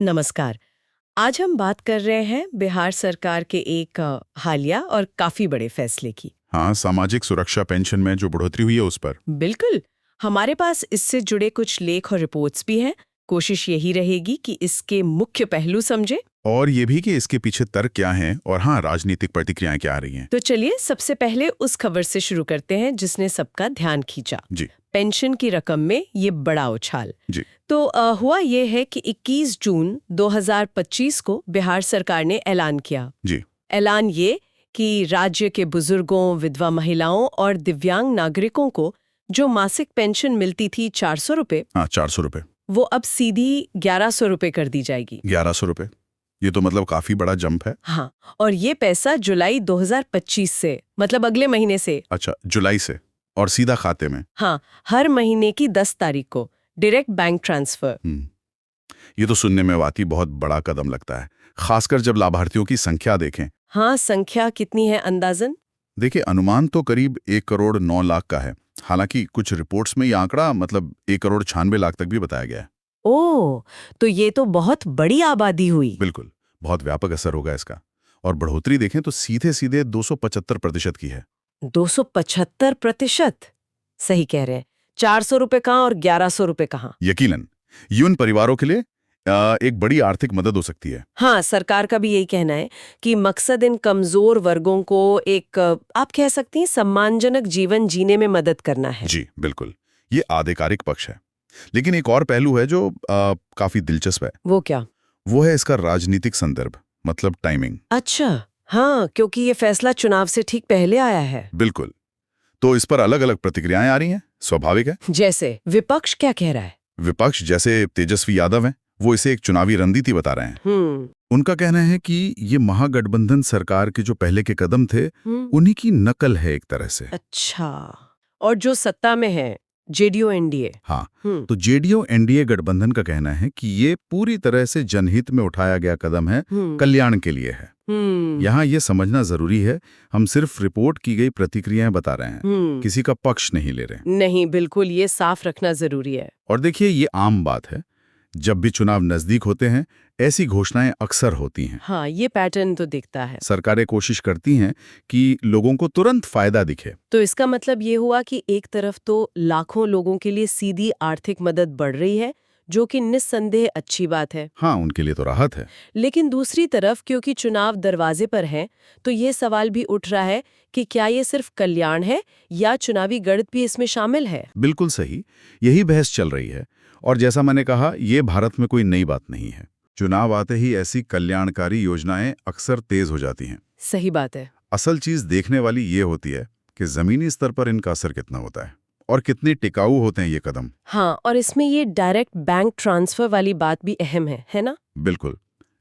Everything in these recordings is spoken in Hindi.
नमस्कार। आज हम बात कर रहे हैं बिहार सरकार के एक हालिया और काफी बड़े फैसले की। हाँ, सामाजिक सुरक्षा पेंशन में जो बढ़ोतरी हुई है उस पर। बिल्कुल। हमारे पास इससे जुड़े कुछ लेख और रिपोर्ट्स भी हैं। कोशिश यही रहेगी कि इसके मुख्य पहलू समझे। और ये भी कि इसके पीछे तर्क क्या हैं और हाँ, राजनीतिक प्रतिक्रियाएं क्या आ रही हैं। तो चलिए सबसे पहले उस खबर से शुरू करते हैं जिसने सबका ध्यान खींचा। जी पेंशन की रकम में ये बड़ा उछाल। जी। तो हुआ ये है कि 21 जून 2025 को बिहार सरकार ने ऐलान किया। जी। ऐलान ये कि राज्य के बुजुर्गों, विधवा महिलाओं और दिव्यांग नागरिकों को जो मासिक पेंशन मिलती थी 400 रुपए, हाँ, 400 रुपये। वो अब सीधी 1100 रुपए कर दी जाएगी। 1100 रुपये, ये तो मतलब काफी बड़ा जंप है। हाँ, और ये पैसा जुलाई 2025 से, मतलब अगले महीने से, अच्छा, जुलाई से, और सीधा खाते में। हाँ, हर महीने की 10 तारीख को डायरेक्ट बैंक ट्रांसफर। ये तो सुनने में वाकई बहुत बड़ा कदम लगता है, खासकर जब लाभार्थियों की संख्या देखें। हाँ, संख्या कितनी है अंदाजन? देखिए, अनुमान तो करीब 1,09,00,000 का है। हालांकि कुछ रिपोर्ट्स में ये आंकड़ा मतलब 1,96,00,000 तक भी बताया गया है। ओह, तो ये तो बहुत बड़ी आबादी हुई। बिल्कुल, बहुत व्यापक असर होगा इसका। और बढ़ोतरी देखें तो सीधे सीधे 275% की है। 275%? सही कह रहे हैं। 400 रुपए कहाँ और 1100 रुपए कहाँ? यकीनन ये उन परिवारों के लिए एक बड़ी आर्थिक मदद हो सकती है। हाँ, सरकार का भी यही कहना है कि मकसद इन कमजोर वर्गों को एक आप कह सकती हैं सम्मानजनक जीवन जीने में मदद करना है। जी बिल्कुल, ये आधिकारिक पक्ष है। लेकिन एक और पहलू है जो काफी दिलचस्प है। वो क्या? वो है इसका राजनीतिक संदर्भ, मतलब टाइमिंग। अच्छा, हाँ, क्योंकि ये फैसला चुनाव से ठीक पहले आया है। बिल्कुल। तो इस पर अलग अलग प्रतिक्रियाएं आ रही हैं, स्वाभाविक है। जैसे विपक्ष क्या कह रहा है? विपक्ष जैसे तेजस्वी यादव हैं, वो इसे एक चुनावी रणनीति बता रहे हैं। उनका कहना है कि ये महागठबंधन सरकार के जो पहले के कदम थे, उन्हीं की नकल है एक तरह से। अच्छा, और जो सत्ता में है जेडीयू एनडीए? हाँ, तो जेडीयू एनडीए गठबंधन का कहना है कि ये पूरी तरह से जनहित में उठाया गया कदम है, कल्याण के लिए है। यहाँ ये समझना जरूरी है, हम सिर्फ रिपोर्ट की गई प्रतिक्रियाएं बता रहे हैं, किसी का पक्ष नहीं ले रहे। नहीं, बिल्कुल, ये साफ रखना जरूरी है। और देखिए, ये आम बात है, जब भी चुनाव नजदीक होते हैं ऐसी घोषणाएं अक्सर होती हैं। हाँ, ये पैटर्न तो दिखता है। सरकारें कोशिश करती हैं कि लोगों को तुरंत फायदा दिखे। तो इसका मतलब ये हुआ कि एक तरफ तो लाखों लोगों के लिए सीधी आर्थिक मदद बढ़ रही है, जो कि निस्संदेह अच्छी बात है। हाँ, उनके लिए तो राहत है। लेकिन दूसरी तरफ क्योंकि चुनाव दरवाजे पर हैं, तो ये सवाल भी उठ रहा है कि क्या ये सिर्फ कल्याण है या चुनावी गणित भी इसमें शामिल है? बिल्कुल सही, यही बहस चल रही है। और जैसा मैंने कहा, ये भारत में कोई नई बात नहीं है। चुनाव आते ही ऐसी कल्याणकारी योजनाएं अक्सर तेज हो जाती हैं। सही बात है। असल चीज देखने वाली ये होती है कि जमीनी स्तर पर इनका असर कितना होता है और कितने टिकाऊ होते हैं ये कदम। हाँ, और इसमें ये डायरेक्ट बैंक ट्रांसफर वाली बात भी अहम है ना? बिल्कुल,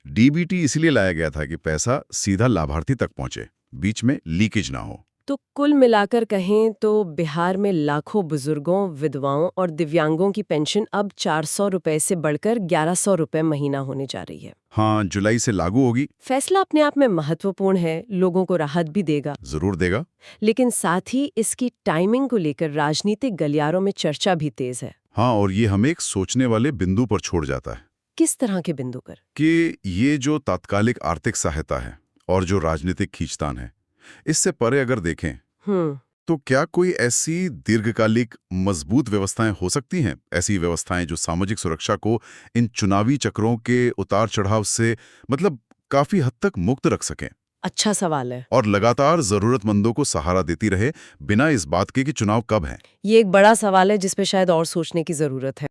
डीबीटी इसलिए लाया गया था कि पैसा सीधा लाभार्थी तक पहुंचे, बीच में लीकेज ना हो। तो कुल मिलाकर कहें तो बिहार में लाखों बुजुर्गों, विधवाओं और दिव्यांगों की पेंशन अब 400 रुपए से बढ़कर 1100 रुपए महीना होने जा रही है। हाँ, जुलाई से लागू होगी। फैसला अपने आप में महत्वपूर्ण है, लोगों को राहत भी देगा। जरूर देगा। लेकिन साथ ही इसकी टाइमिंग को लेकर राजनीतिक गलियारों में चर्चा भी तेज है। हाँ, और ये हमें एक सोचने वाले बिंदु पर छोड़ जाता है। किस तरह के बिंदु पर? कि ये जो तात्कालिक आर्थिक सहायता है और जो राजनीतिक खींचतान है, इससे परे अगर देखें तो क्या कोई ऐसी दीर्घकालिक मजबूत व्यवस्थाएं हो सकती हैं, ऐसी व्यवस्थाएं जो सामाजिक सुरक्षा को इन चुनावी चक्रों के उतार चढ़ाव से मतलब काफी हद तक मुक्त रख सकें? अच्छा सवाल है। और लगातार जरूरतमंदों को सहारा देती रहे, बिना इस बात के कि चुनाव कब है। ये एक बड़ा सवाल है जिस पे शायद और सोचने की जरूरत है।